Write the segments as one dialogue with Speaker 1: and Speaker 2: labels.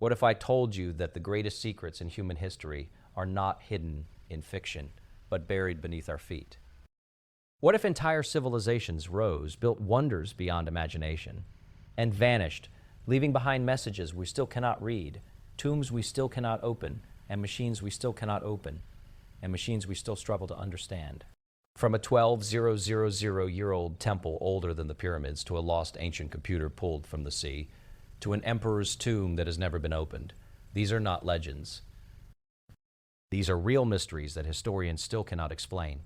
Speaker 1: What if I told you that the greatest secrets in human history are not hidden in fiction, but buried beneath our feet? What if entire civilizations rose, built wonders beyond imagination, and vanished, leaving behind messages we still cannot read, tombs we still cannot open, and machines we still cannot open, and machines we still struggle to understand? From a 12,000-year-old temple older than the pyramids to a lost ancient computer pulled from the sea, to an emperor's tomb that has never been opened, these are not legends. These are real mysteries that historians still cannot explain.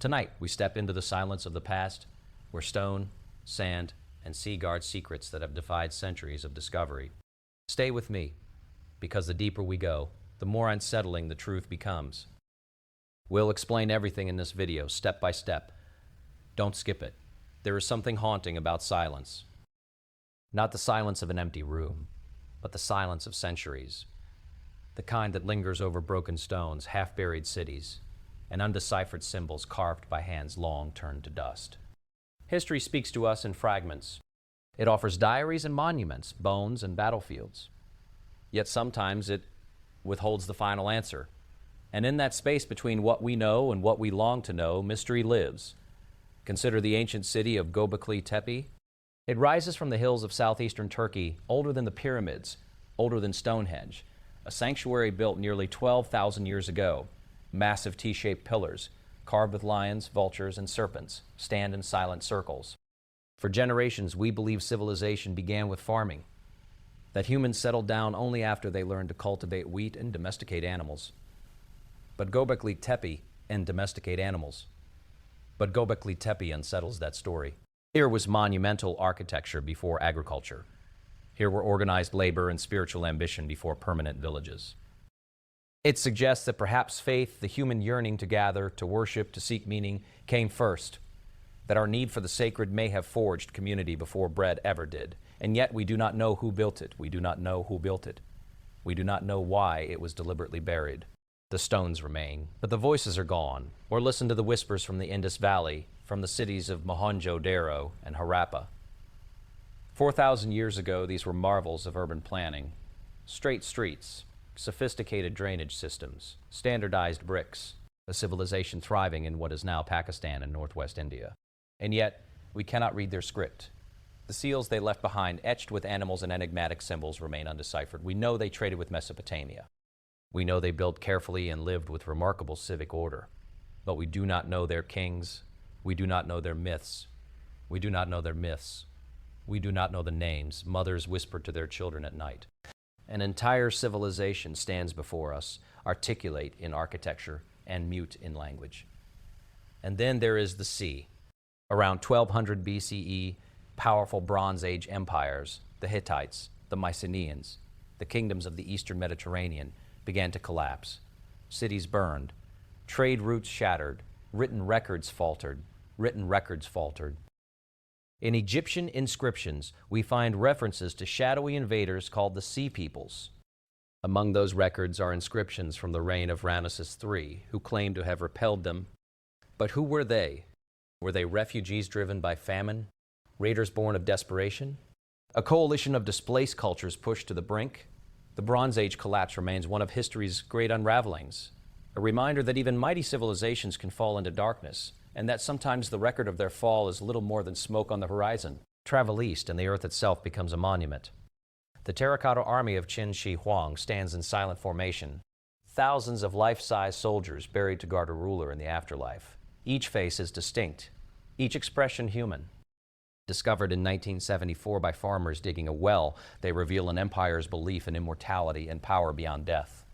Speaker 1: Tonight, we step into the silence of the past, where stone, sand, and sea guard secrets that have defied centuries of discovery. Stay with me, because the deeper we go, the more unsettling the truth becomes. We'll explain everything in this video, step by step. Don't skip it. There is something haunting about silence. Not the silence of an empty room, but the silence of centuries. The kind that lingers over broken stones, half-buried cities, and undeciphered symbols carved by hands long turned to dust. History speaks to us in fragments. It offers diaries and monuments, bones and battlefields. Yet sometimes it withholds the final answer. And in that space between what we know and what we long to know, mystery lives. Consider the ancient city of Göbekli Tepe. It rises from the hills of southeastern Turkey, older than the pyramids, older than Stonehenge, a sanctuary built nearly 12,000 years ago. Massive T-shaped pillars, carved with lions, vultures, and serpents, stand in silent circles. For generations, we believe civilization began with farming, that humans settled down only after they learned to cultivate wheat and domesticate animals. But Göbekli Tepe and domesticate animals. But Göbekli Tepe unsettles that story. Here was monumental architecture before agriculture. Here were organized labor and spiritual ambition before permanent villages. It suggests that perhaps faith, the human yearning to gather, to worship, to seek meaning, came first. That our need for the sacred may have forged community before bread ever did. And yet we do not know who built it. We do not know who built it. We do not know why it was deliberately buried. The stones remain, but the voices are gone. Or listen to the whispers from the Indus Valley, from the cities of Mohenjo-daro and Harappa. 4,000 years ago, these were marvels of urban planning. Straight streets, sophisticated drainage systems, standardized bricks, a civilization thriving in what is now Pakistan and northwest India. And yet, we cannot read their script. The seals they left behind, etched with animals and enigmatic symbols, remain undeciphered. We know they traded with Mesopotamia. We know they built carefully and lived with remarkable civic order. But we do not know their kings. We do not know their myths. We do not know their myths. We do not know the names mothers whispered to their children at night. An entire civilization stands before us, articulate in architecture and mute in language. And then there is the sea. Around 1200 BCE, powerful Bronze Age empires, the Hittites, the Mycenaeans, the kingdoms of the Eastern Mediterranean, began to collapse. Cities burned, trade routes shattered, written records faltered. In Egyptian inscriptions, we find references to shadowy invaders called the Sea Peoples. Among those records are inscriptions from the reign of Ramesses III, who claimed to have repelled them. But who were they? Were they refugees driven by famine? Raiders born of desperation? A coalition of displaced cultures pushed to the brink? The Bronze Age collapse remains one of history's great unravelings, a reminder that even mighty civilizations can fall into darkness, and that sometimes the record of their fall is little more than smoke on the horizon. Travel east, and the earth itself becomes a monument. The Terracotta army of Qin Shi Huang stands in silent formation. Thousands of life-size soldiers buried to guard a ruler in the afterlife. Each face is distinct, each expression human. Discovered in 1974 by farmers digging a well, they reveal an empire's belief in immortality and power beyond death.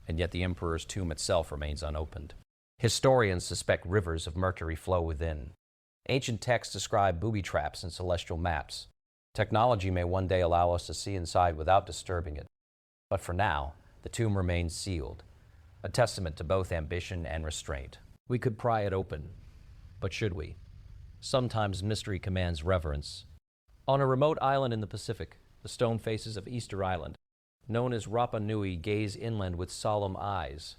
Speaker 1: And yet the emperor's tomb itself remains unopened. Historians suspect rivers of Mercury flow within. Ancient texts describe booby traps and celestial maps. Technology may one day allow us to see inside without disturbing it. But for now, the tomb remains sealed, a testament to both ambition and restraint. We could pry it open, but should we? Sometimes mystery commands reverence. On a remote island in the Pacific, the stone faces of Easter Island, known as Rapa Nui, gaze inland with solemn eyes.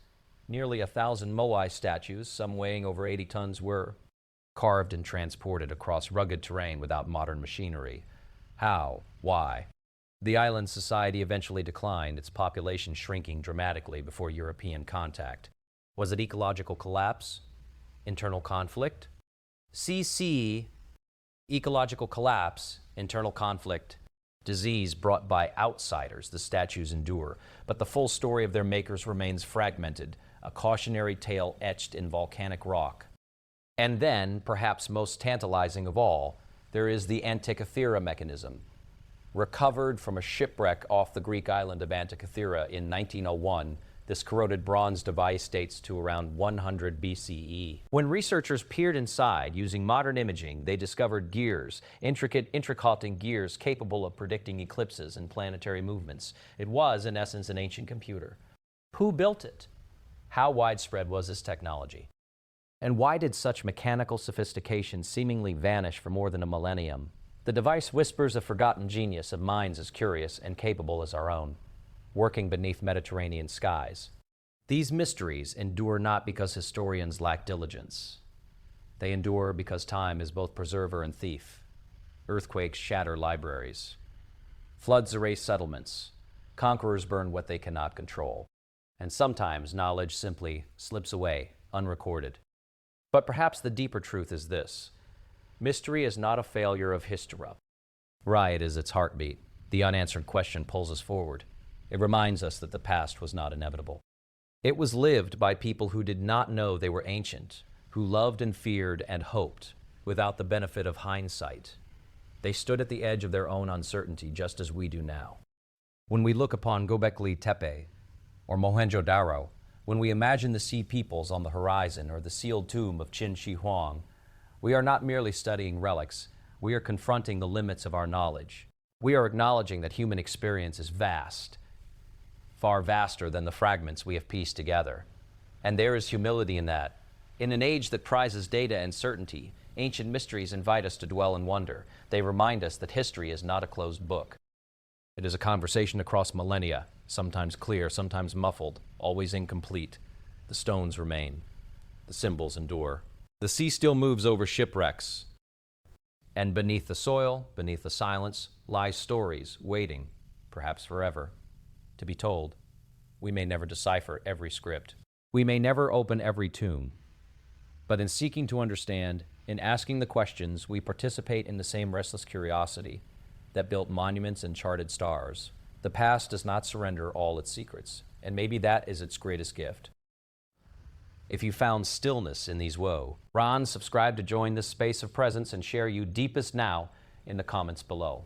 Speaker 1: Nearly 1,000 moai statues, some weighing over 80 tons, were carved and transported across rugged terrain without modern machinery. How? Why? The island society eventually declined, its population shrinking dramatically before European contact. Was it ecological collapse? Internal conflict? CC, ecological collapse, internal conflict, disease brought by outsiders, the statues endure, but the full story of their makers remains fragmented, a cautionary tale etched in volcanic rock. And then, perhaps most tantalizing of all, there is the Antikythera mechanism. Recovered from a shipwreck off the Greek island of Antikythera in 1901, this corroded bronze device dates to around 100 BCE. When researchers peered inside using modern imaging, they discovered gears, intricate intercotting gears capable of predicting eclipses and planetary movements. It was, in essence, an ancient computer. Who built it? How widespread was this technology? And why did such mechanical sophistication seemingly vanish for more than a millennium? The device whispers a forgotten genius of minds as curious and capable as our own, working beneath Mediterranean skies. These mysteries endure not because historians lack diligence. They endure because time is both preserver and thief. Earthquakes shatter libraries. Floods erase settlements. Conquerors burn what they cannot control. And sometimes knowledge simply slips away, unrecorded. But perhaps the deeper truth is this. Mystery is not a failure of history. Riot is its heartbeat. The unanswered question pulls us forward. It reminds us that the past was not inevitable. It was lived by people who did not know they were ancient, who loved and feared and hoped without the benefit of hindsight. They stood at the edge of their own uncertainty just as we do now. When we look upon Göbekli Tepe or Mohenjo-daro, when we imagine the sea peoples on the horizon or the sealed tomb of Qin Shi Huang, we are not merely studying relics, we are confronting the limits of our knowledge. We are acknowledging that human experience is vast, far vaster than the fragments we have pieced together. And there is humility in that. In an age that prizes data and certainty, ancient mysteries invite us to dwell in wonder. They remind us that history is not a closed book. It is a conversation across millennia, sometimes clear, sometimes muffled, always incomplete. The stones remain. The symbols endure. The sea still moves over shipwrecks. And beneath the soil, beneath the silence, lie stories waiting, perhaps forever, to be told. We may never decipher every script. We may never open every tomb. But in seeking to understand, in asking the questions, we participate in the same restless curiosity that built monuments and charted stars. The past does not surrender all its secrets, and maybe that is its greatest gift. If you found stillness in these woe, subscribe to join this space of presence and share you deepest now in the comments below.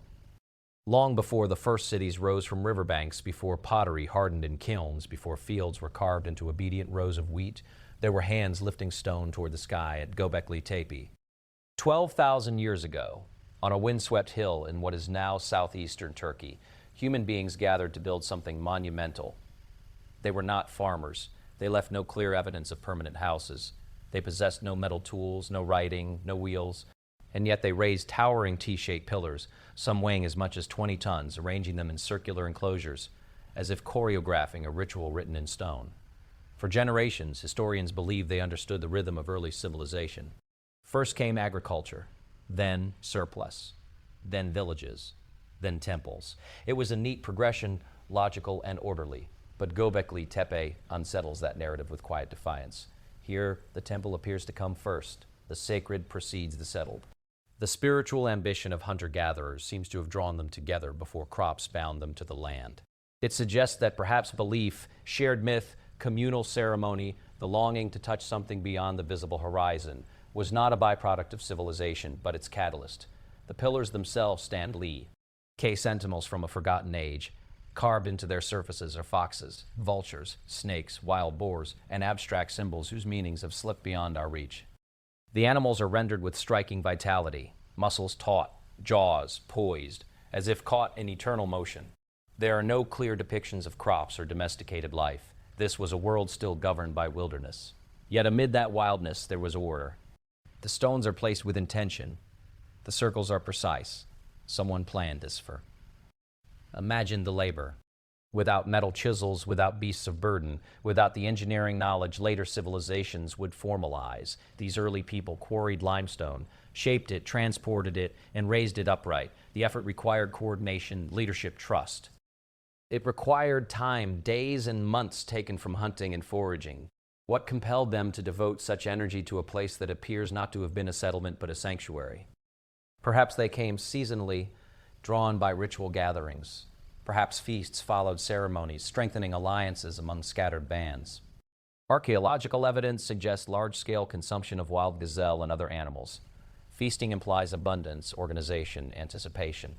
Speaker 1: Long before the first cities rose from riverbanks, before pottery hardened in kilns, before fields were carved into obedient rows of wheat, there were hands lifting stone toward the sky at Göbekli Tepe. 12,000 years ago, on a windswept hill in what is now southeastern Turkey, human beings gathered to build something monumental. They were not farmers. They left no clear evidence of permanent houses. They possessed no metal tools, no writing, no wheels, and yet they raised towering T-shaped pillars, some weighing as much as 20 tons, arranging them in circular enclosures, as if choreographing a ritual written in stone. For generations, historians believed they understood the rhythm of early civilization. First came agriculture, then surplus, then villages, then temples. It was a neat progression, logical and orderly. But Göbekli Tepe unsettles that narrative with quiet defiance. Here, the temple appears to come first. The sacred precedes the settled. The spiritual ambition of hunter-gatherers seems to have drawn them together before crops bound them to the land. It suggests that perhaps belief, shared myth, communal ceremony, the longing to touch something beyond the visible horizon, was not a byproduct of civilization, but its catalyst. The pillars themselves stand sentinels from a forgotten age. Carved into their surfaces are foxes, vultures, snakes, wild boars, and abstract symbols whose meanings have slipped beyond our reach. The animals are rendered with striking vitality, muscles taut, jaws poised, as if caught in eternal motion. There are no clear depictions of crops or domesticated life. This was a world still governed by wilderness. Yet amid that wildness, there was order. The stones are placed with intention. The circles are precise. Someone planned this for. Imagine the labor. Without metal chisels, without beasts of burden, without the engineering knowledge later civilizations would formalize, these early people quarried limestone, shaped it, transported it, and raised it upright. The effort required coordination, leadership, trust. It required time, days and months taken from hunting and foraging. What compelled them to devote such energy to a place that appears not to have been a settlement but a sanctuary? Perhaps they came seasonally, drawn by ritual gatherings. Perhaps feasts followed ceremonies, strengthening alliances among scattered bands. Archaeological evidence suggests large-scale consumption of wild gazelle and other animals. Feasting implies abundance, organization, anticipation.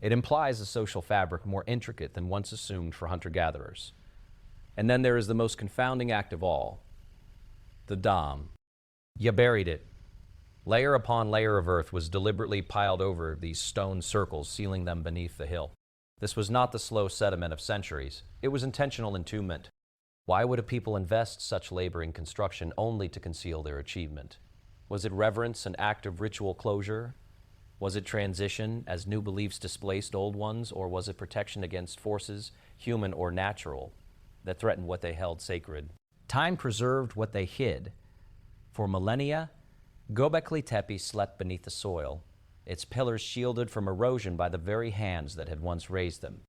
Speaker 1: It implies a social fabric more intricate than once assumed for hunter-gatherers. And then there is the most confounding act of all, the dam. You buried it. Layer upon layer of earth was deliberately piled over these stone circles, sealing them beneath the hill. This was not the slow sediment of centuries. It was intentional entombment. Why would a people invest such labor in construction only to conceal their achievement? Was it reverence, an act of ritual closure? Was it transition as new beliefs displaced old ones, or was it protection against forces, human or natural, that threatened what they held sacred? Time preserved what they hid. For millennia, Göbekli Tepe slept beneath the soil, its pillars shielded from erosion by the very hands that had once raised them.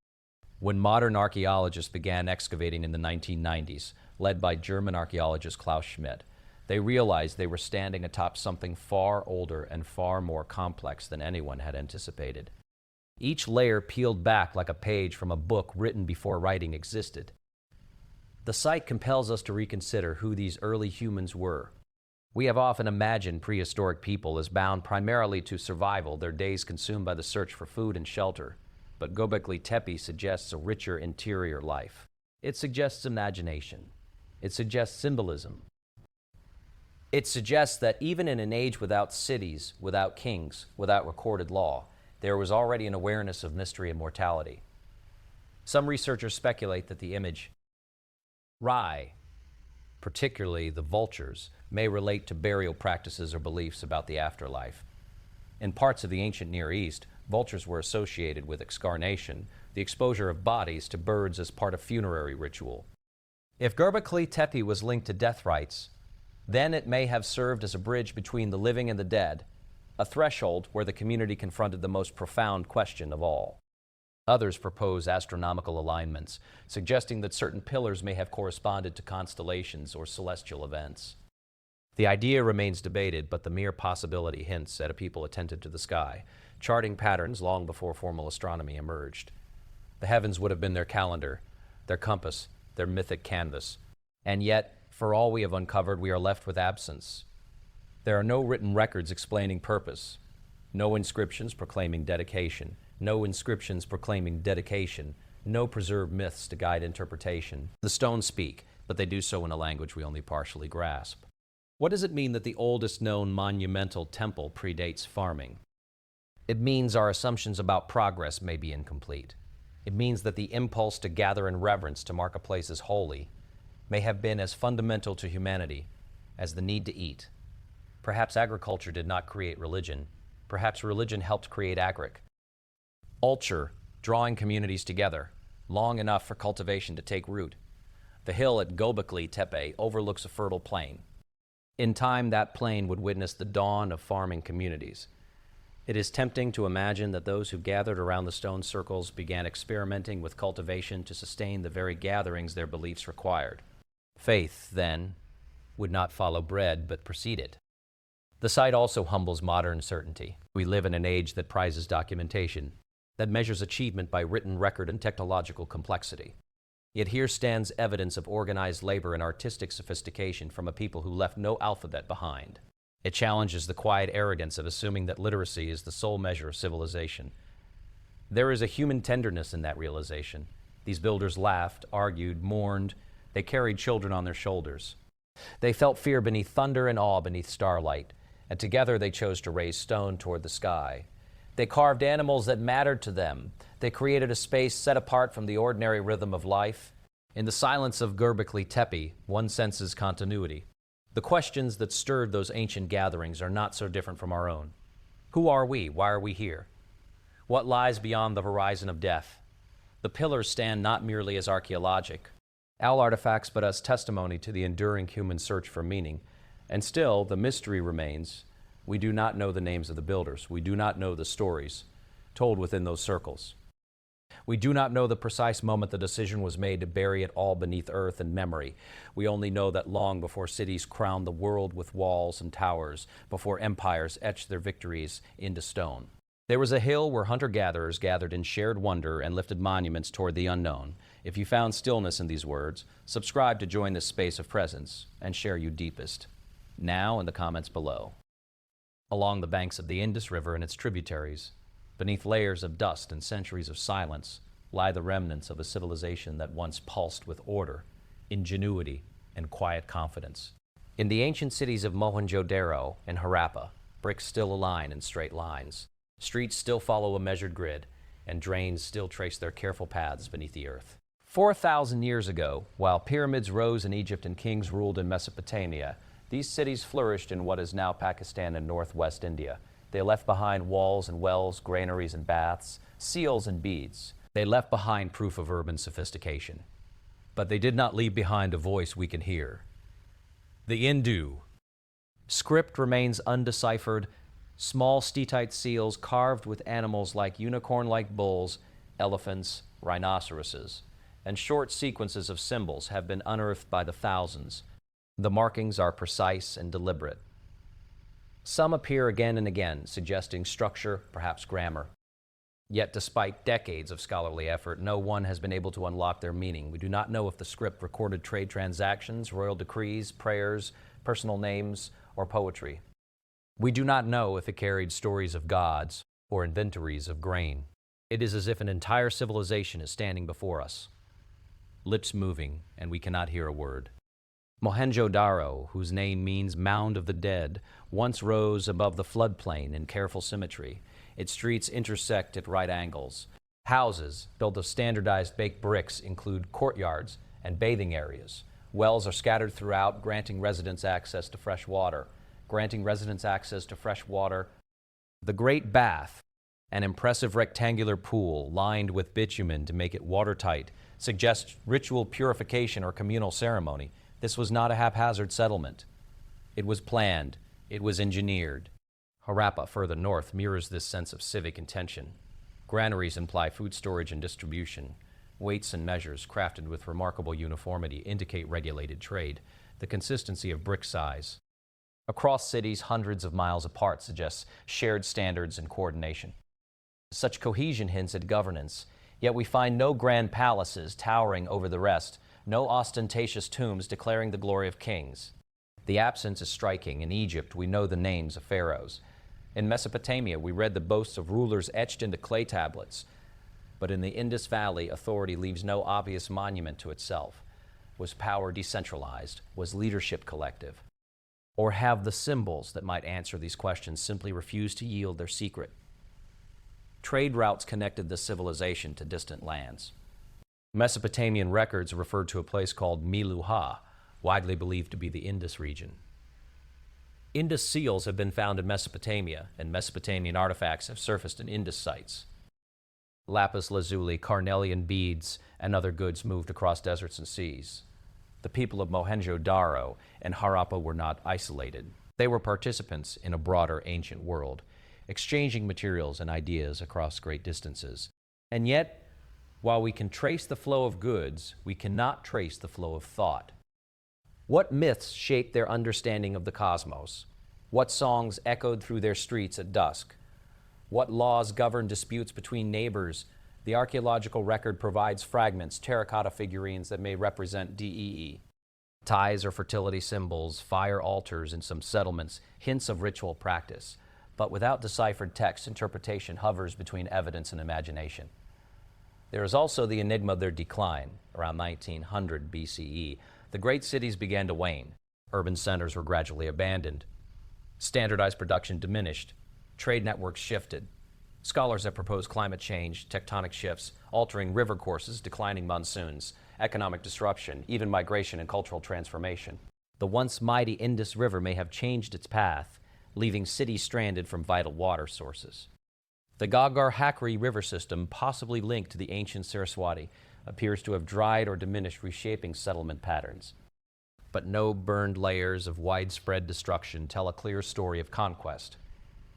Speaker 1: When modern archaeologists began excavating in the 1990s, led by German archaeologist Klaus Schmidt, they realized they were standing atop something far older and far more complex than anyone had anticipated. Each layer peeled back like a page from a book written before writing existed. The site compels us to reconsider who these early humans were. We have often imagined prehistoric people as bound primarily to survival, their days consumed by the search for food and shelter. But Göbekli Tepe suggests a richer interior life. It suggests imagination. It suggests symbolism. It suggests that even in an age without cities, without kings, without recorded law, there was already an awareness of mystery and mortality. Some researchers speculate that the image Rai, particularly the vultures, may relate to burial practices or beliefs about the afterlife. In parts of the ancient Near East, vultures were associated with excarnation, the exposure of bodies to birds as part of funerary ritual. If Göbekli Tepe was linked to death rites, then it may have served as a bridge between the living and the dead, a threshold where the community confronted the most profound question of all. Others propose astronomical alignments, suggesting that certain pillars may have corresponded to constellations or celestial events. The idea remains debated, but the mere possibility hints at a people attentive to the sky, charting patterns long before formal astronomy emerged. The heavens would have been their calendar, their compass, their mythic canvas. And yet, for all we have uncovered, we are left with absence. There are no written records explaining purpose, no inscriptions proclaiming dedication, no inscriptions proclaiming dedication, no preserved myths to guide interpretation. The stones speak, but they do so in a language we only partially grasp. What does it mean that the oldest known monumental temple predates farming? It means our assumptions about progress may be incomplete. It means that the impulse to gather in reverence to mark a place as holy may have been as fundamental to humanity as the need to eat. Perhaps agriculture did not create religion. Perhaps religion helped create agric. Ulture, drawing communities together, long enough for cultivation to take root. The hill at Göbekli Tepe overlooks a fertile plain. In time, that plain would witness the dawn of farming communities. It is tempting to imagine that those who gathered around the stone circles began experimenting with cultivation to sustain the very gatherings their beliefs required. Faith, then, would not follow bread, but precede it. The site also humbles modern certainty. We live in an age that prizes documentation, that measures achievement by written record and technological complexity. Yet here stands evidence of organized labor and artistic sophistication from a people who left no alphabet behind. It challenges the quiet arrogance of assuming that literacy is the sole measure of civilization. There is a human tenderness in that realization. These builders laughed, argued, mourned. They carried children on their shoulders. They felt fear beneath thunder and awe beneath starlight, and together they chose to raise stone toward the sky. They carved animals that mattered to them. They created a space set apart from the ordinary rhythm of life. In the silence of Göbekli Tepe, one senses continuity. The questions that stirred those ancient gatherings are not so different from our own. Who are we? Why are we here? What lies beyond the horizon of death? The pillars stand not merely as archaeologic artifacts, but as testimony to the enduring human search for meaning. And still, the mystery remains. We do not know the names of the builders. We do not know the stories told within those circles. We do not know the precise moment the decision was made to bury it all beneath earth and memory. We only know that long before cities crowned the world with walls and towers, before empires etched their victories into stone, there was a hill where hunter-gatherers gathered in shared wonder and lifted monuments toward the unknown. If you found stillness in these words, subscribe to join this space of presence and share you deepest. Now in the comments below. Along the banks of the Indus River and its tributaries, beneath layers of dust and centuries of silence, lie the remnants of a civilization that once pulsed with order, ingenuity, and quiet confidence. In the ancient cities of Mohenjo-daro and Harappa, bricks still align in straight lines. Streets still follow a measured grid, and drains still trace their careful paths beneath the earth. 4,000 years ago, while pyramids rose in Egypt and kings ruled in Mesopotamia, these cities flourished in what is now Pakistan and northwest India. They left behind walls and wells, granaries and baths, seals and beads. They left behind proof of urban sophistication. But they did not leave behind a voice we can hear. The Hindu. Script remains undeciphered. Small steatite seals carved with animals like unicorn-like bulls, elephants, rhinoceroses, and short sequences of symbols have been unearthed by the thousands. The markings are precise and deliberate. Some appear again and again, suggesting structure, perhaps grammar. Yet despite decades of scholarly effort, no one has been able to unlock their meaning. We do not know if the script recorded trade transactions, royal decrees, prayers, personal names, or poetry. We do not know if it carried stories of gods or inventories of grain. It is as if an entire civilization is standing before us, lips moving, and we cannot hear a word. Mohenjo-daro, whose name means mound of the dead, once rose above the floodplain in careful symmetry. Its streets intersect at right angles. Houses, built of standardized baked bricks, include courtyards and bathing areas. Wells are scattered throughout, granting residents access to fresh water. The Great Bath, an impressive rectangular pool lined with bitumen to make it watertight, suggests ritual purification or communal ceremony. This was not a haphazard settlement. It was planned. It was engineered. Harappa, further north, mirrors this sense of civic intention. Granaries imply food storage and distribution. Weights and measures, crafted with remarkable uniformity, indicate regulated trade. The consistency of brick size across cities hundreds of miles apart suggests shared standards and coordination. Such cohesion hints at governance, yet we find no grand palaces towering over the rest, no ostentatious tombs declaring the glory of kings. The absence is striking. In Egypt, we know the names of pharaohs. In Mesopotamia, we read the boasts of rulers etched into clay tablets. But in the Indus Valley, authority leaves no obvious monument to itself. Was power decentralized? Was leadership collective? Or have the symbols that might answer these questions simply refused to yield their secret? Trade routes connected the civilization to distant lands. Mesopotamian records referred to a place called Miluha, widely believed to be the Indus region. Indus seals have been found in Mesopotamia, and Mesopotamian artifacts have surfaced in Indus sites. Lapis lazuli, carnelian beads, and other goods moved across deserts and seas. The people of Mohenjo-daro and Harappa were not isolated. They were participants in a broader ancient world, exchanging materials and ideas across great distances. And yet, while we can trace the flow of goods, we cannot trace the flow of thought. What myths shaped their understanding of the cosmos? What songs echoed through their streets at dusk? What laws governed disputes between neighbors? The archaeological record provides fragments, terracotta figurines that may represent DEE. Ties or fertility symbols, fire altars in some settlements, hints of ritual practice. But without deciphered text, interpretation hovers between evidence and imagination. There is also the enigma of their decline. Around 1900 BCE, the great cities began to wane. Urban centers were gradually abandoned. Standardized production diminished. Trade networks shifted. Scholars have proposed climate change, tectonic shifts, altering river courses, declining monsoons, economic disruption, even migration and cultural transformation. The once mighty Indus River may have changed its path, leaving cities stranded from vital water sources. The Ghaggar-Hakri river system, possibly linked to the ancient Saraswati, appears to have dried or diminished, reshaping settlement patterns. But no burned layers of widespread destruction tell a clear story of conquest.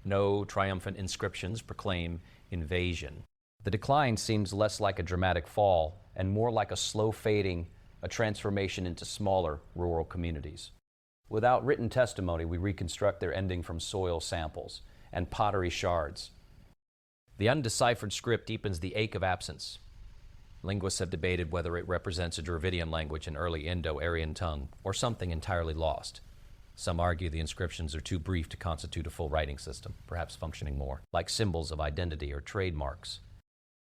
Speaker 1: No triumphant inscriptions proclaim invasion. The decline seems less like a dramatic fall and more like a slow fading, a transformation into smaller rural communities. Without written testimony, we reconstruct their ending from soil samples and pottery shards. The undeciphered script deepens the ache of absence. Linguists have debated whether it represents a Dravidian language, an early Indo-Aryan tongue, or something entirely lost. Some argue the inscriptions are too brief to constitute a full writing system, perhaps functioning more like symbols of identity or trademarks.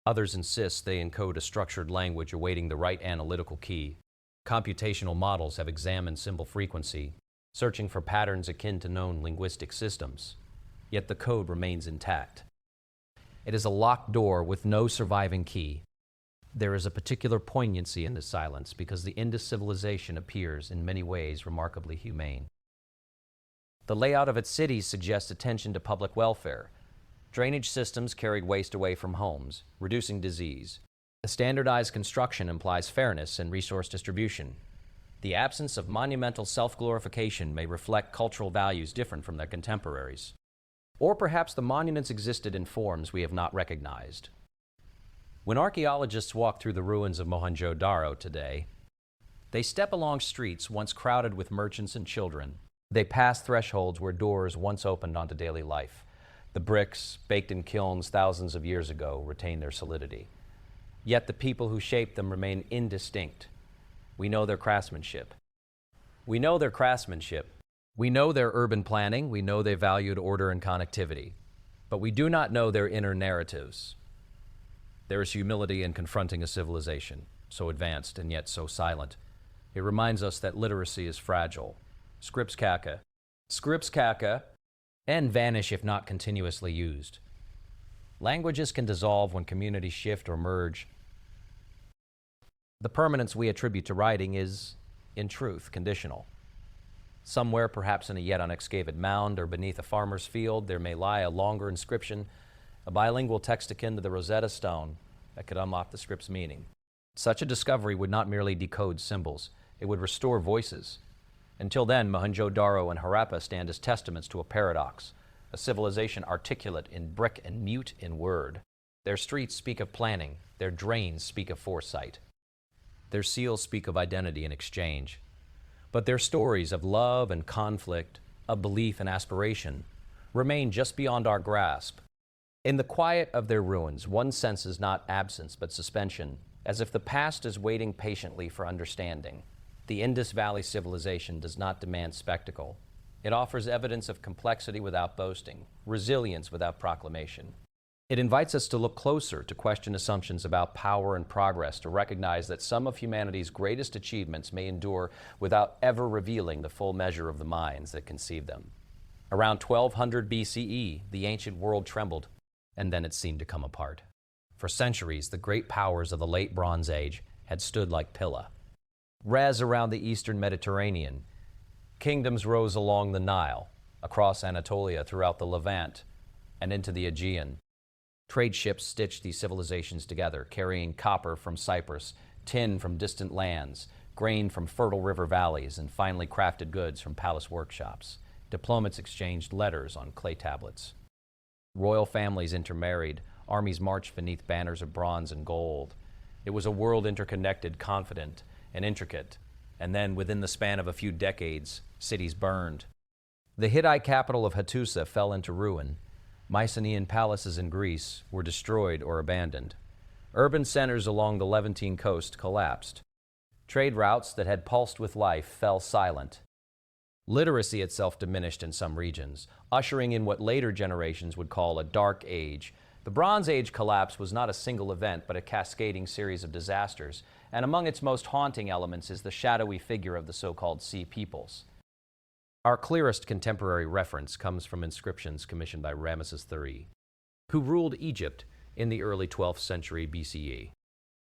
Speaker 1: Others insist they encode a structured language awaiting the right analytical key. Computational models have examined symbol frequency, searching for patterns akin to known linguistic systems. Yet the code remains intact. It is a locked door with no surviving key. There is a particular poignancy in this silence because the Indus civilization appears in many ways remarkably humane. The layout of its cities suggests attention to public welfare. Drainage systems carried waste away from homes, reducing disease. A standardized construction implies fairness in resource distribution. The absence of monumental self-glorification may reflect cultural values different from their contemporaries. Or perhaps the monuments existed in forms we have not recognized. When archaeologists walk through the ruins of Mohenjo-daro today, they step along streets once crowded with merchants and children. They pass thresholds where doors once opened onto daily life. The bricks, baked in kilns thousands of years ago, retain their solidity. Yet the people who shaped them remain indistinct. We know their craftsmanship. We know their urban planning. We know they valued order and connectivity. But we do not know their inner narratives. There is humility in confronting a civilization, so advanced and yet so silent. It reminds us that literacy is fragile. Scripts caca, and vanish if not continuously used. Languages can dissolve when communities shift or merge. The permanence we attribute to writing is, in truth, conditional. Somewhere, perhaps in a yet unexcavated mound or beneath a farmer's field, there may lie a longer inscription, a bilingual text akin to the Rosetta Stone that could unlock the script's meaning. Such a discovery would not merely decode symbols, it would restore voices. Until then, Mohenjo-daro and Harappa stand as testaments to a paradox, a civilization articulate in brick and mute in word. Their streets speak of planning, their drains speak of foresight. Their seals speak of identity and exchange. But their stories of love and conflict, of belief and aspiration, remain just beyond our grasp. In the quiet of their ruins, one senses not absence but suspension, as if the past is waiting patiently for understanding. The Indus Valley civilization does not demand spectacle. It offers evidence of complexity without boasting, resilience without proclamation. It invites us to look closer, to question assumptions about power and progress, to recognize that some of humanity's greatest achievements may endure without ever revealing the full measure of the minds that conceived them. Around 1200 BCE, the ancient world trembled, and then it seemed to come apart. For centuries, the great powers of the late Bronze Age had stood like Pilla. Res around the eastern Mediterranean, kingdoms rose along the Nile, across Anatolia, throughout the Levant, and into the Aegean. Trade ships stitched these civilizations together, carrying copper from Cyprus, tin from distant lands, grain from fertile river valleys, and finely crafted goods from palace workshops. Diplomats exchanged letters on clay tablets. Royal families intermarried, armies marched beneath banners of bronze and gold. It was a world interconnected, confident, and intricate, and then within the span of a few decades, cities burned. The Hittite capital of Hattusa fell into ruin. Mycenaean palaces in Greece were destroyed or abandoned. Urban centers along the Levantine coast collapsed. Trade routes that had pulsed with life fell silent. Literacy itself diminished in some regions, ushering in what later generations would call a dark age. The Bronze Age collapse was not a single event, but a cascading series of disasters, and among its most haunting elements is the shadowy figure of the so-called Sea Peoples. Our clearest contemporary reference comes from inscriptions commissioned by Ramesses III, who ruled Egypt in the early 12th century BCE.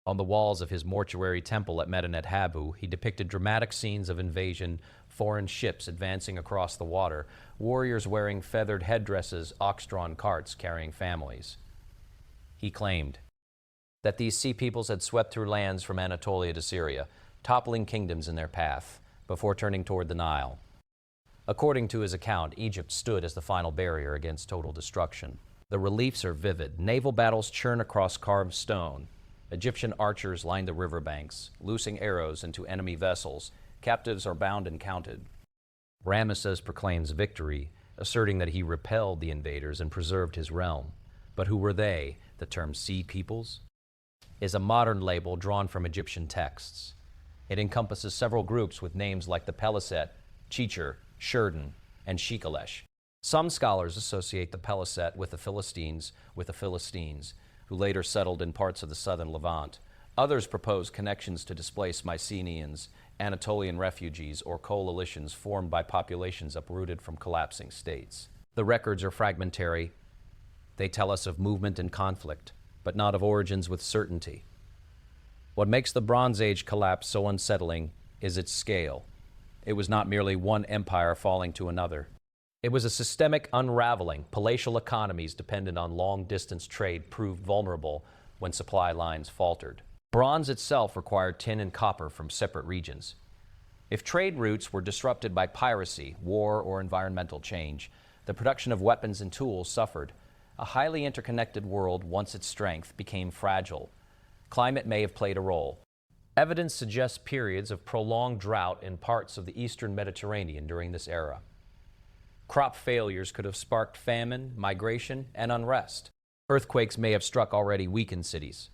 Speaker 1: On the walls of his mortuary temple at Medinet Habu, he depicted dramatic scenes of invasion, foreign ships advancing across the water, warriors wearing feathered headdresses, ox-drawn carts carrying families. He claimed that these sea peoples had swept through lands from Anatolia to Syria, toppling kingdoms in their path, before turning toward the Nile. According to his account, Egypt stood as the final barrier against total destruction. The reliefs are vivid. Naval battles churn across carved stone. Egyptian archers line the riverbanks, loosing arrows into enemy vessels. Captives are bound and counted. Ramesses proclaims victory, asserting that he repelled the invaders and preserved his realm. But who were they? The term sea peoples is a modern label drawn from Egyptian texts. It encompasses several groups with names like the Peliset, Chichir, Shurden, and Shikalesh. Some scholars associate the Peliset with the Philistines, who later settled in parts of the southern Levant. Others propose connections to displaced Mycenaeans, Anatolian refugees, or coalitions formed by populations uprooted from collapsing states. The records are fragmentary. They tell us of movement and conflict, but not of origins with certainty. What makes the Bronze Age collapse so unsettling is its scale. It was not merely one empire falling to another. It was a systemic unraveling. Palatial economies dependent on long-distance trade proved vulnerable when supply lines faltered. Bronze itself required tin and copper from separate regions. If trade routes were disrupted by piracy, war, or environmental change, the production of weapons and tools suffered. A highly interconnected world, once its strength, became fragile. Climate may have played a role. Evidence suggests periods of prolonged drought in parts of the eastern Mediterranean during this era. Crop failures could have sparked famine, migration, and unrest. Earthquakes may have struck already weakened cities.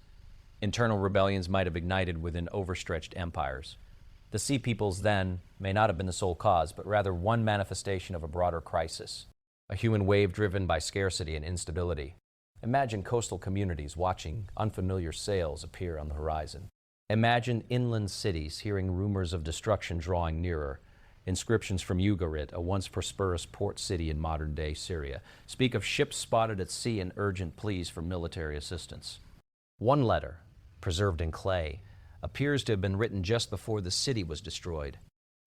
Speaker 1: Internal rebellions might have ignited within overstretched empires. The sea peoples then may not have been the sole cause, but rather one manifestation of a broader crisis, a human wave driven by scarcity and instability. Imagine coastal communities watching unfamiliar sails appear on the horizon. Imagine inland cities hearing rumors of destruction drawing nearer. Inscriptions from Ugarit, a once prosperous port city in modern-day Syria, speak of ships spotted at sea and urgent pleas for military assistance. One letter, preserved in clay, appears to have been written just before the city was destroyed.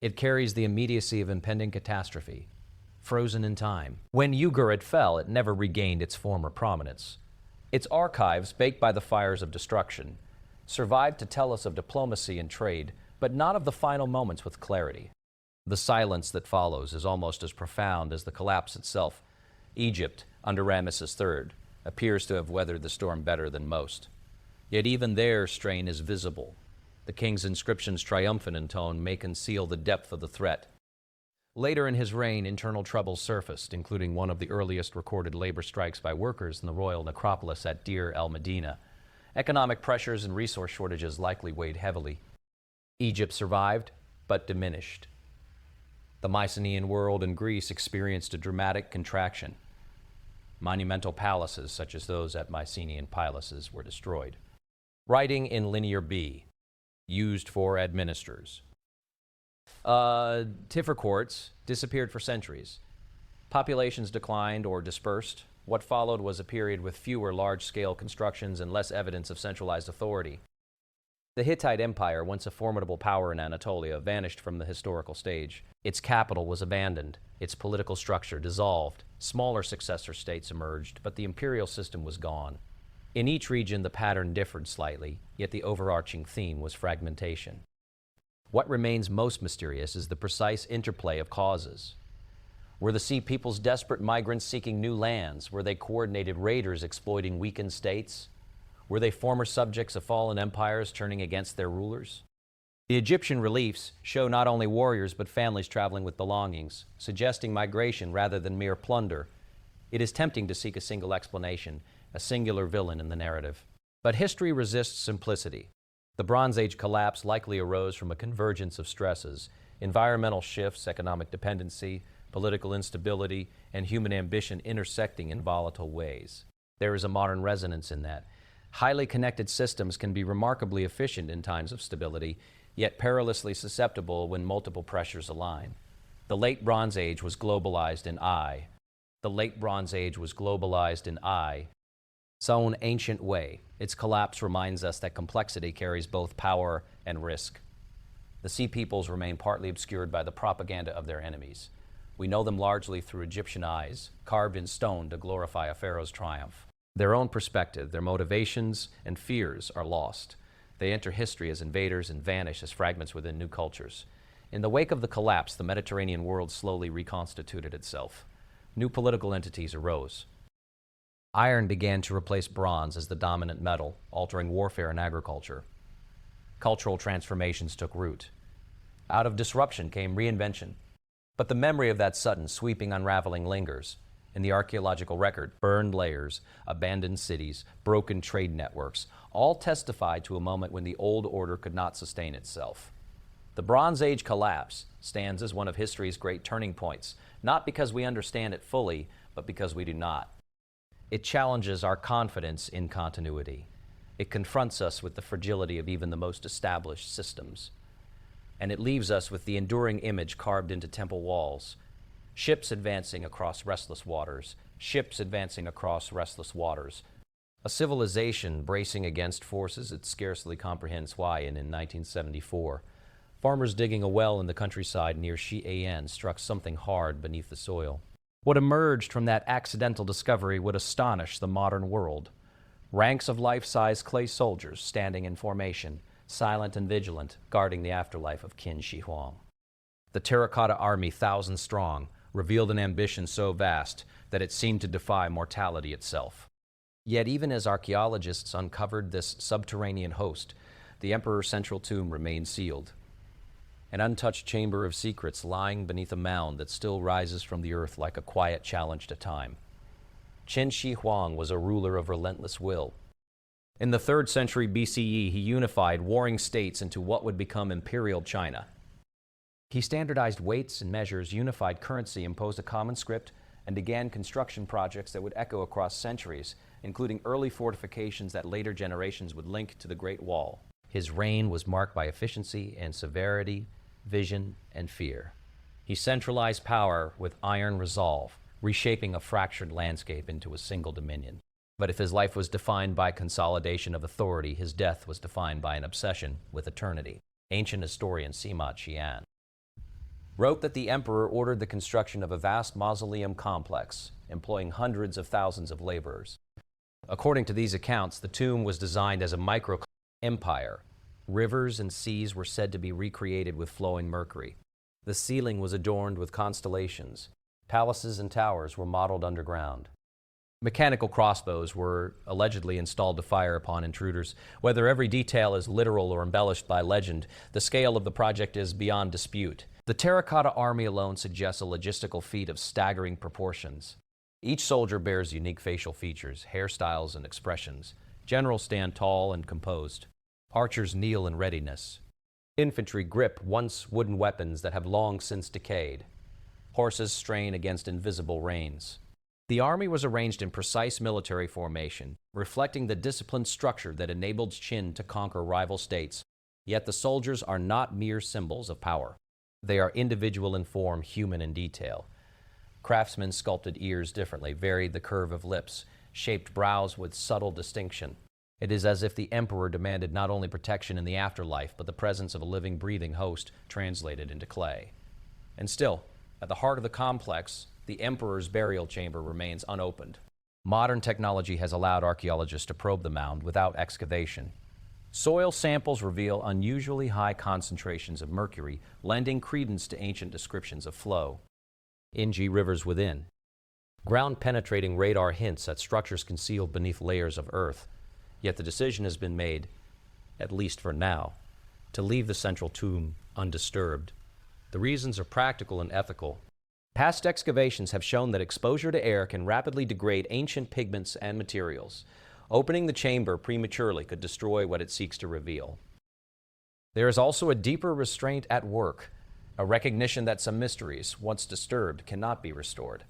Speaker 1: It carries the immediacy of impending catastrophe, frozen in time. When Ugarit fell, it never regained its former prominence. Its archives, baked by the fires of destruction, survived to tell us of diplomacy and trade, but not of the final moments with clarity. The silence that follows is almost as profound as the collapse itself. Egypt, under Ramesses III, appears to have weathered the storm better than most. Yet even there, strain is visible. The king's inscriptions, triumphant in tone, may conceal the depth of the threat. Later in his reign, internal troubles surfaced, including one of the earliest recorded labor strikes by workers in the royal necropolis at Deir el-Medina. Economic pressures and resource shortages likely weighed heavily. Egypt survived, but diminished. The Mycenaean world and Greece experienced a dramatic contraction. Monumental palaces, such as those at Mycenaean palaces, were destroyed. Writing in Linear B, used for administrators. Tiffer courts disappeared for centuries. Populations declined or dispersed. What followed was a period with fewer large-scale constructions and less evidence of centralized authority. The Hittite Empire, once a formidable power in Anatolia, vanished from the historical stage. Its capital was abandoned, its political structure dissolved. Smaller successor states emerged, but the imperial system was gone. In each region, the pattern differed slightly, yet the overarching theme was fragmentation. What remains most mysterious is the precise interplay of causes. Were the sea peoples desperate migrants seeking new lands? Were they coordinated raiders exploiting weakened states? Were they former subjects of fallen empires turning against their rulers? The Egyptian reliefs show not only warriors but families traveling with belongings, suggesting migration rather than mere plunder. It is tempting to seek a single explanation, a singular villain in the narrative. But history resists simplicity. The Bronze Age collapse likely arose from a convergence of stresses: environmental shifts, economic dependency, political instability, and human ambition intersecting in volatile ways. There is a modern resonance in that. Highly connected systems can be remarkably efficient in times of stability, yet perilously susceptible when multiple pressures align. The Late Bronze Age was globalized in its own ancient way. Its collapse reminds us that complexity carries both power and risk. The Sea Peoples remain partly obscured by the propaganda of their enemies. We know them largely through Egyptian eyes, carved in stone to glorify a pharaoh's triumph. Their own perspective, their motivations, and fears are lost. They enter history as invaders and vanish as fragments within new cultures. In the wake of the collapse, the Mediterranean world slowly reconstituted itself. New political entities arose. Iron began to replace bronze as the dominant metal, altering warfare and agriculture. Cultural transformations took root. Out of disruption came reinvention. But the memory of that sudden, sweeping unraveling lingers. In the archaeological record, burned layers, abandoned cities, broken trade networks, all testify to a moment when the old order could not sustain itself. The Bronze Age collapse stands as one of history's great turning points, not because we understand it fully, but because we do not. It challenges our confidence in continuity. It confronts us with the fragility of even the most established systems. And it leaves us with the enduring image carved into temple walls. Ships advancing across restless waters. Ships advancing across restless waters. A civilization bracing against forces it scarcely comprehends why. And in 1974, farmers digging a well in the countryside near Xi'an struck something hard beneath the soil. What emerged from that accidental discovery would astonish the modern world. Ranks of life-size clay soldiers standing in formation, silent and vigilant, guarding the afterlife of Qin Shi Huang. The Terracotta army, thousand strong, revealed an ambition so vast that it seemed to defy mortality itself. Yet even as archaeologists uncovered this subterranean host, the emperor's central tomb remained sealed. An untouched chamber of secrets lying beneath a mound that still rises from the earth like a quiet challenge to time. Qin Shi Huang was a ruler of relentless will. In the 3rd century BCE, he unified warring states into what would become Imperial China. He standardized weights and measures, unified currency, imposed a common script, and began construction projects that would echo across centuries, including early fortifications that later generations would link to the Great Wall. His reign was marked by efficiency and severity, vision and fear. He centralized power with iron resolve, reshaping a fractured landscape into a single dominion. But if his life was defined by consolidation of authority, his death was defined by an obsession with eternity. Ancient historian Sima Qian wrote that the emperor ordered the construction of a vast mausoleum complex, employing hundreds of thousands of laborers. According to these accounts, the tomb was designed as a micro-empire. Rivers and seas were said to be recreated with flowing Mercury. The ceiling was adorned with constellations. Palaces and towers were modeled underground. Mechanical crossbows were allegedly installed to fire upon intruders. Whether every detail is literal or embellished by legend, the scale of the project is beyond dispute. The Terracotta army alone suggests a logistical feat of staggering proportions. Each soldier bears unique facial features, hairstyles, and expressions. Generals stand tall and composed. Archers kneel in readiness. Infantry grip once wooden weapons that have long since decayed. Horses strain against invisible reins. The army was arranged in precise military formation, reflecting the disciplined structure that enabled Qin to conquer rival states. Yet the soldiers are not mere symbols of power. They are individual in form, human in detail. Craftsmen sculpted ears differently, varied the curve of lips, shaped brows with subtle distinction. It is as if the emperor demanded not only protection in the afterlife, but the presence of a living, breathing host translated into clay. And still, at the heart of the complex, the emperor's burial chamber remains unopened. Modern technology has allowed archaeologists to probe the mound without excavation. Soil samples reveal unusually high concentrations of mercury, lending credence to ancient descriptions of flow. Inji rivers within. Ground-penetrating radar hints at structures concealed beneath layers of earth. Yet the decision has been made, at least for now, to leave the central tomb undisturbed. The reasons are practical and ethical. Past excavations have shown that exposure to air can rapidly degrade ancient pigments and materials. Opening the chamber prematurely could destroy what it seeks to reveal. There is also a deeper restraint at work, a recognition that some mysteries, once disturbed, cannot be restored.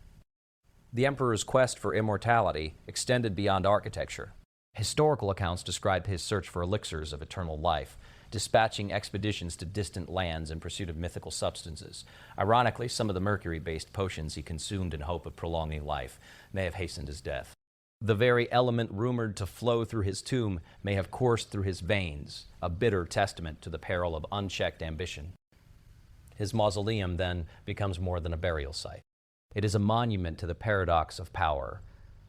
Speaker 1: The emperor's quest for immortality extended beyond architecture. Historical accounts describe his search for elixirs of eternal life, dispatching expeditions to distant lands in pursuit of mythical substances. Ironically, some of the mercury-based potions he consumed in hope of prolonging life may have hastened his death. The very element rumored to flow through his tomb may have coursed through his veins, a bitter testament to the peril of unchecked ambition. His mausoleum, then, becomes more than a burial site. It is a monument to the paradox of power.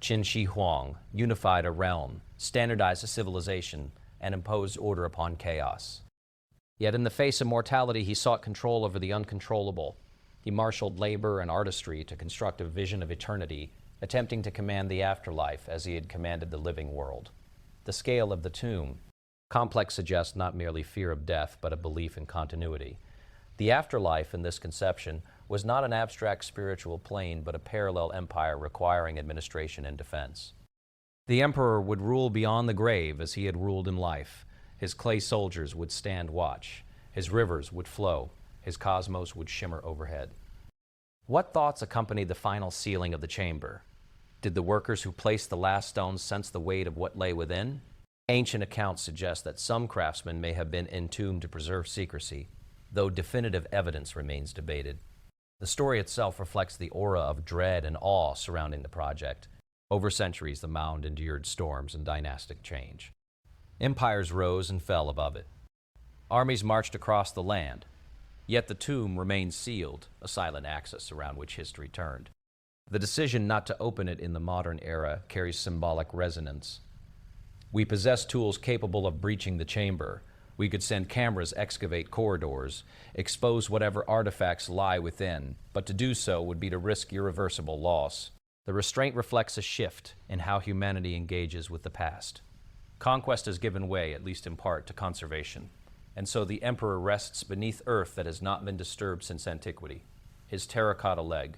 Speaker 1: Qin Shi Huang unified a realm, standardized a civilization, and imposed order upon chaos. Yet in the face of mortality, he sought control over the uncontrollable. He marshaled labor and artistry to construct a vision of eternity, attempting to command the afterlife as he had commanded the living world. The scale of the tomb complex suggests not merely fear of death, but a belief in continuity. The afterlife in this conception was not an abstract spiritual plane, but a parallel empire requiring administration and defense. The emperor would rule beyond the grave as he had ruled in life. His clay soldiers would stand watch. His rivers would flow. His cosmos would shimmer overhead. What thoughts accompanied the final sealing of the chamber? Did the workers who placed the last stones sense the weight of what lay within? Ancient accounts suggest that some craftsmen may have been entombed to preserve secrecy, though definitive evidence remains debated. The story itself reflects the aura of dread and awe surrounding the project. Over centuries, the mound endured storms and dynastic change. Empires rose and fell above it. Armies marched across the land, yet the tomb remained sealed, a silent axis around which history turned. The decision not to open it in the modern era carries symbolic resonance. We possess tools capable of breaching the chamber. We could send cameras excavate corridors, expose whatever artifacts lie within, but to do so would be to risk irreversible loss. The restraint reflects a shift in how humanity engages with the past. Conquest has given way, at least in part, to conservation, and so the emperor rests beneath earth that has not been disturbed since antiquity. His terracotta leg.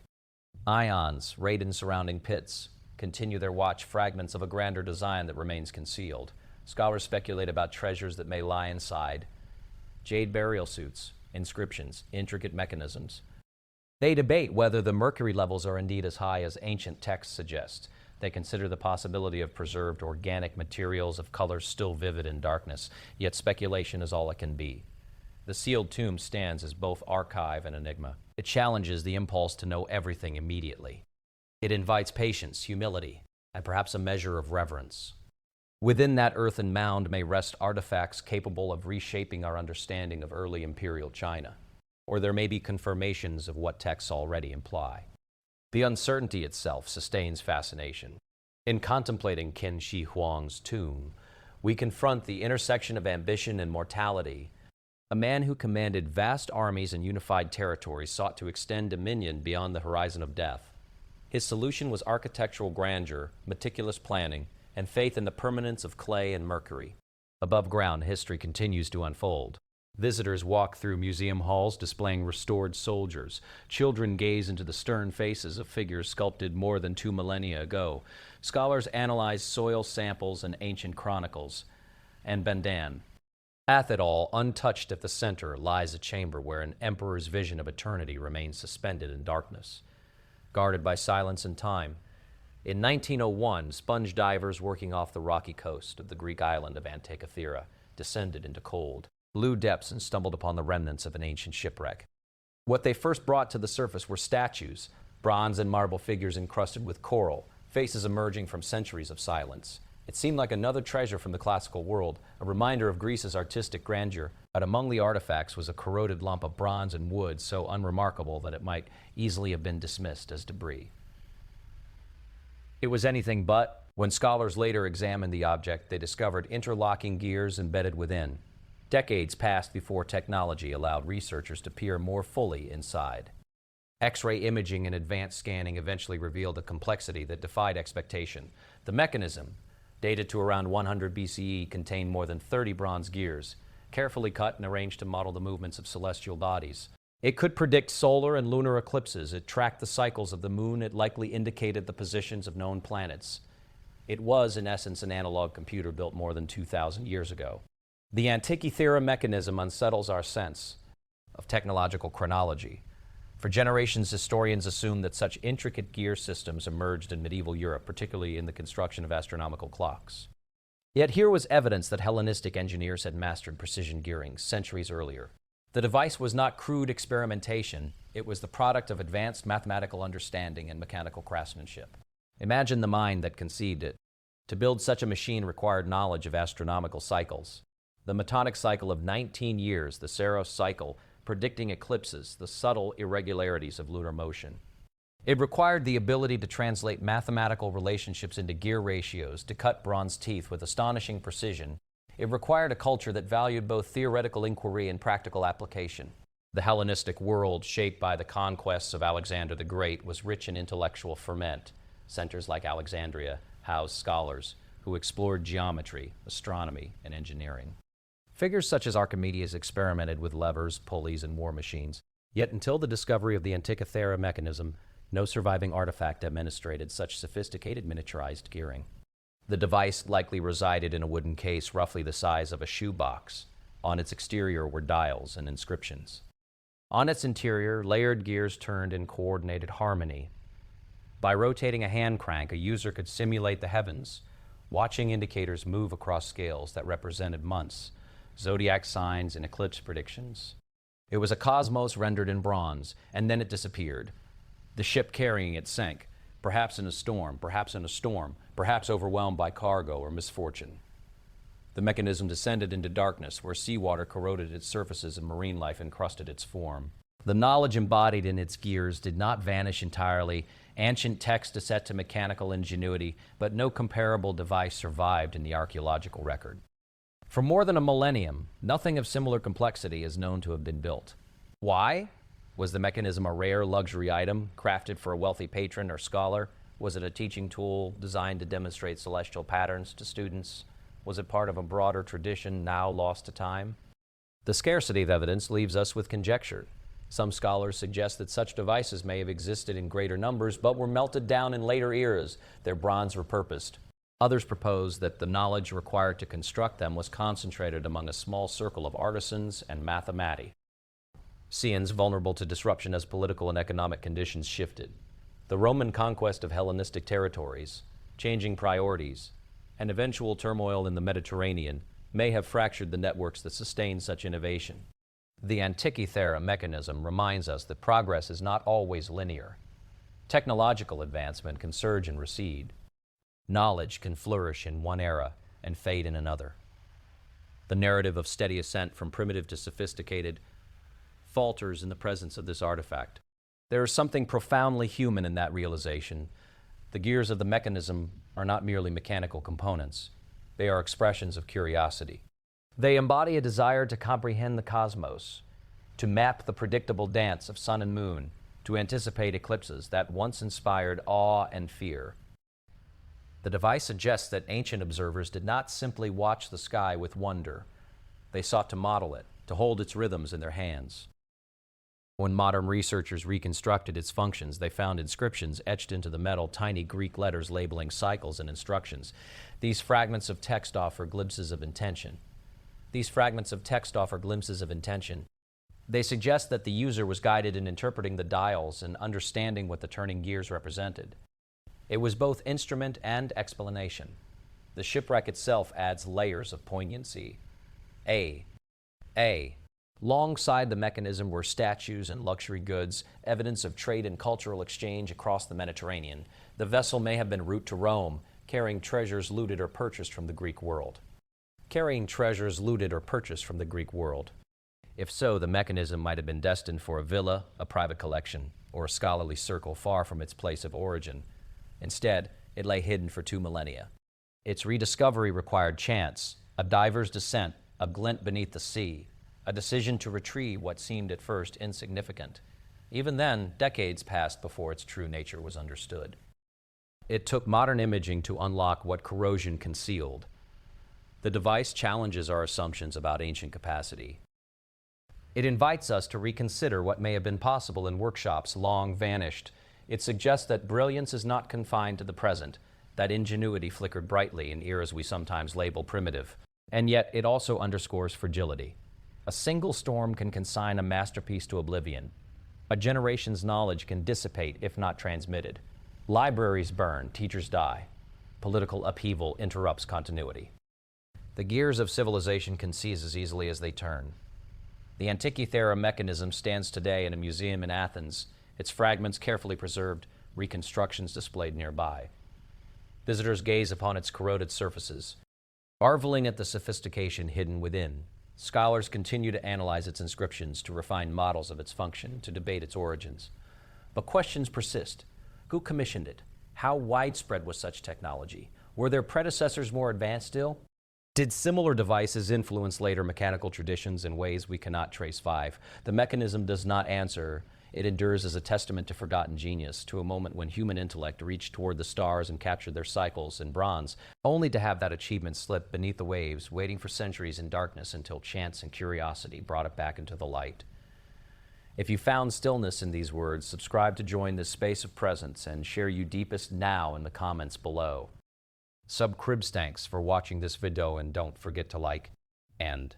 Speaker 1: Ions, rayed in surrounding pits, continue their watch, fragments of a grander design that remains concealed. Scholars speculate about treasures that may lie inside. Jade burial suits, inscriptions, intricate mechanisms. They debate whether the mercury levels are indeed as high as ancient texts suggest. They consider the possibility of preserved organic materials of colors still vivid in darkness, yet speculation is all it can be. The sealed tomb stands as both archive and enigma. It challenges the impulse to know everything immediately. It invites patience, humility, and perhaps a measure of reverence. Within that earthen mound may rest artifacts capable of reshaping our understanding of early imperial China, or there may be confirmations of what texts already imply. The uncertainty itself sustains fascination. In contemplating Qin Shi Huang's tomb, we confront the intersection of ambition and mortality. A man who commanded vast armies and unified territories sought to extend dominion beyond the horizon of death. His solution was architectural grandeur, meticulous planning, and faith in the permanence of clay and mercury. Above ground, history continues to unfold. Visitors walk through museum halls displaying restored soldiers. Children gaze into the stern faces of figures sculpted more than 2 millennia ago. Scholars analyze soil samples and ancient chronicles. And Bendan. Beneath it all, untouched at the center, lies a chamber where an emperor's vision of eternity remains suspended in darkness, guarded by silence and time. In 1901, sponge divers working off the rocky coast of the Greek island of Antikythera descended into cold, blue depths and stumbled upon the remnants of an ancient shipwreck. What they first brought to the surface were statues, bronze and marble figures encrusted with coral, faces emerging from centuries of silence. It seemed like another treasure from the classical world, a reminder of Greece's artistic grandeur, but among the artifacts was a corroded lump of bronze and wood so unremarkable that it might easily have been dismissed as debris. It was anything but. When scholars later examined the object, they discovered interlocking gears embedded within. Decades passed before technology allowed researchers to peer more fully inside. X-ray imaging and advanced scanning eventually revealed a complexity that defied expectation. The mechanism, dated to around 100 BCE, contained more than 30 bronze gears, carefully cut and arranged to model the movements of celestial bodies. It could predict solar and lunar eclipses. It tracked the cycles of the moon. It likely indicated the positions of known planets. It was, in essence, an analog computer built more than 2,000 years ago. The Antikythera mechanism unsettles our sense of technological chronology. For generations, historians assumed that such intricate gear systems emerged in medieval Europe, particularly in the construction of astronomical clocks. Yet here was evidence that Hellenistic engineers had mastered precision gearing centuries earlier. The device was not crude experimentation. It was the product of advanced mathematical understanding and mechanical craftsmanship. Imagine the mind that conceived it. To build such a machine required knowledge of astronomical cycles. The metonic cycle of 19 years, the Saros cycle, predicting eclipses, the subtle irregularities of lunar motion. It required the ability to translate mathematical relationships into gear ratios, to cut bronze teeth with astonishing precision. It required a culture that valued both theoretical inquiry and practical application. The Hellenistic world, shaped by the conquests of Alexander the Great, was rich in intellectual ferment. Centers like Alexandria housed scholars who explored geometry, astronomy, and engineering. Figures such as Archimedes experimented with levers, pulleys, and war machines. Yet until the discovery of the Antikythera mechanism, no surviving artifact demonstrated such sophisticated miniaturized gearing. The device likely resided in a wooden case roughly the size of a shoebox. On its exterior were dials and inscriptions. On its interior, layered gears turned in coordinated harmony. By rotating a hand crank, a user could simulate the heavens, watching indicators move across scales that represented months, zodiac signs, and eclipse predictions. It was a cosmos rendered in bronze, and then it disappeared. The ship carrying it sank, perhaps in a storm, perhaps overwhelmed by cargo or misfortune. The mechanism descended into darkness, where seawater corroded its surfaces and marine life encrusted its form. The knowledge embodied in its gears did not vanish entirely. Ancient texts are set to mechanical ingenuity, but no comparable device survived in the archaeological record. For more than a millennium, nothing of similar complexity is known to have been built. Why? Was the mechanism a rare luxury item, crafted for a wealthy patron or scholar? Was it a teaching tool designed to demonstrate celestial patterns to students? Was it part of a broader tradition now lost to time? The scarcity of evidence leaves us with conjecture. Some scholars suggest that such devices may have existed in greater numbers, but were melted down in later eras, their bronze repurposed. Others propose that the knowledge required to construct them was concentrated among a small circle of artisans and mathematics. Cians vulnerable to disruption as political and economic conditions shifted. The Roman conquest of Hellenistic territories, changing priorities, and eventual turmoil in the Mediterranean may have fractured the networks that sustained such innovation. The Antikythera mechanism reminds us that progress is not always linear. Technological advancement can surge and recede. Knowledge can flourish in one era and fade in another. The narrative of steady ascent from primitive to sophisticated falters in the presence of this artifact. There is something profoundly human in that realization. The gears of the mechanism are not merely mechanical components. They are expressions of curiosity. They embody a desire to comprehend the cosmos, to map the predictable dance of sun and moon, to anticipate eclipses that once inspired awe and fear. The device suggests that ancient observers did not simply watch the sky with wonder. They sought to model it, to hold its rhythms in their hands. When modern researchers reconstructed its functions, they found inscriptions etched into the metal, tiny Greek letters labeling cycles and instructions. These fragments of text offer glimpses of intention. They suggest that the user was guided in interpreting the dials and understanding what the turning gears represented. It was both instrument and explanation. The shipwreck itself adds layers of poignancy. Alongside the mechanism were statues and luxury goods, evidence of trade and cultural exchange across the Mediterranean. The vessel may have been en route to Rome, carrying treasures looted or purchased from the Greek world. If so, the mechanism might have been destined for a villa, a private collection, or a scholarly circle far from its place of origin. Instead, it lay hidden for 2 millennia. Its rediscovery required chance, a diver's descent, a glint beneath the sea, a decision to retrieve what seemed at first insignificant. Even then, decades passed before its true nature was understood. It took modern imaging to unlock what corrosion concealed. The device challenges our assumptions about ancient capacity. It invites us to reconsider what may have been possible in workshops long vanished. It suggests that brilliance is not confined to the present, that ingenuity flickered brightly in eras we sometimes label primitive. And yet, it also underscores fragility. A single storm can consign a masterpiece to oblivion. A generation's knowledge can dissipate if not transmitted. Libraries burn, teachers die. Political upheaval interrupts continuity. The gears of civilization can seize as easily as they turn. The Antikythera mechanism stands today in a museum in Athens, its fragments carefully preserved, reconstructions displayed nearby. Visitors gaze upon its corroded surfaces, marveling at the sophistication hidden within. Scholars continue to analyze its inscriptions, to refine models of its function, to debate its origins. But questions persist. Who commissioned it? How widespread was such technology? Were their predecessors more advanced still? Did similar devices influence later mechanical traditions in ways we cannot trace? 5. The mechanism does not answer. It endures as a testament to forgotten genius, to a moment when human intellect reached toward the stars and captured their cycles in bronze, only to have that achievement slip beneath the waves, waiting for centuries in darkness until chance and curiosity brought it back into the light. If you found stillness in these words, subscribe to join this space of presence and share you deepest now in the comments below. Thanks for watching this video, and don't forget to like and